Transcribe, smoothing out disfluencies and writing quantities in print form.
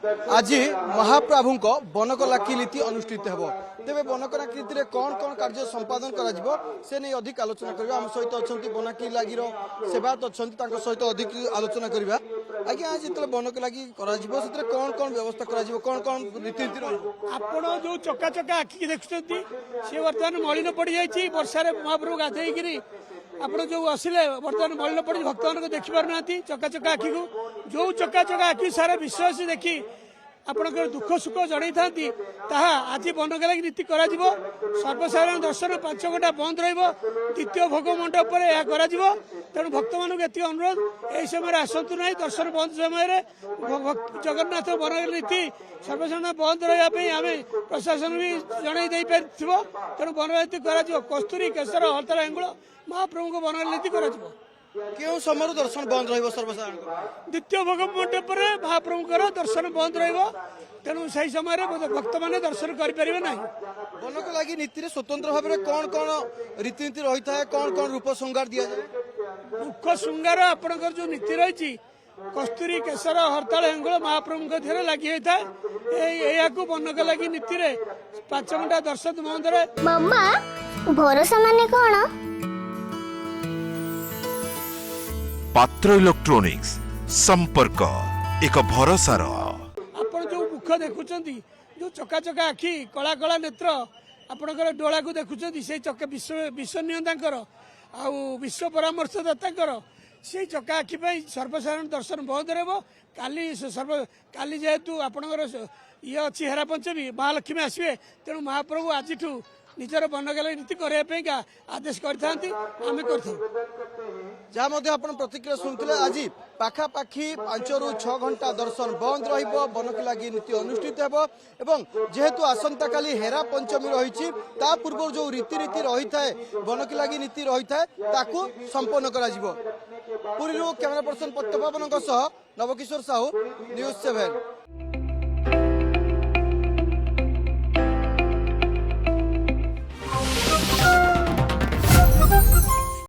आज महाप्रभु बनकलाकी नीति अनुष्ठित हो तेज बनकलाकी नीति कौन कौन कार्य संपादन से नहीं अधिक आलोचना करवा आम सहित अच्छा बनकलागी सेवायत अच्छा सहित अधिक आलोचना करवा आज्ञा आज जो बनकलागी कौन कौन व्यवस्था कौन कौन रीतिनीति आपण जो चका चका आखिक देखुं सी बर्तमान मलिन पड़ जाए वर्षार महाप्रभु गाधेकरी आप जो आसिले बर्तमान मलिन पड़ भक्त मान देखिपार ना चका चका आखि को जो चका चका आखि सारा विश्वास देखी आपंकर दुख सुख जड़ई था आज बनकलागी नीति कर सर्वसाधारण दर्शन 5 घंटा बंद द्वितीय भोग मंडप पर तेणु भक्त मानक ये अनुरोध यही समय आसतु ना दर्शन बंद समय जगन्नाथ बनकलागी नीति सर्वसाधारण बंद रही आम प्रशासन भी जन तेणु बनकलागी नीति कस्तूरी केशर हरताल हेंगुल महाप्रभु को बनकलागी नीति कर क्यों समय दर्शन बंद सर्वसाधारण द्वितीय भोग मंडप महाप्रभुकर दर्शन बंद तेणु से समय भक्त मैंने दर्शन करें ना बनकलागी नीति स्वतंत्र भाव में कौन कौन रीतिनीति रही है कौन कौन रूप श्रृंगार दि जाए मुख श्रृंगार आपणकर जो नीति रही कस्तूरी केशर हरताल हेंगुल महाप्रभु थे लगी होता है या बनकलागी नीति 5 घंटा दर्शन बंद मामा भरोसा माने कौन पात्र इलेक्ट्रोनिक्स संपर्क एक भरोसार आपण जो मुख देखुंट जो चका चका आखि कला कला नेत्र आपणकर डोला को देखुंट से चका विश्वनियंता आ विश्व परामर्शदाता से चका आखि सर्वसाधारण दर्शन बंद काली जेहेतु आपणकर ये अच्छी हेरा पंचमी महालक्ष्मी आसवे तेणु महाप्रभु आज निजर बनकलागी नीति करने आदेश करते जहाँ प्रतिक्रिया शुणुते आज पाखापाखि 5 ରୁ 6 घंटा दर्शन बंद बनकलागी नीति अनुष्ठित हो जेहेतु आसंता काली हेरा पंचमी रही पूर्व जो रीतिनीति रही है बनकलागी नीति रही है ताकू संपन्न करा पुरी कैमरा पर्सन पत्यपवन नवकिशोर साहू न्यूज 7।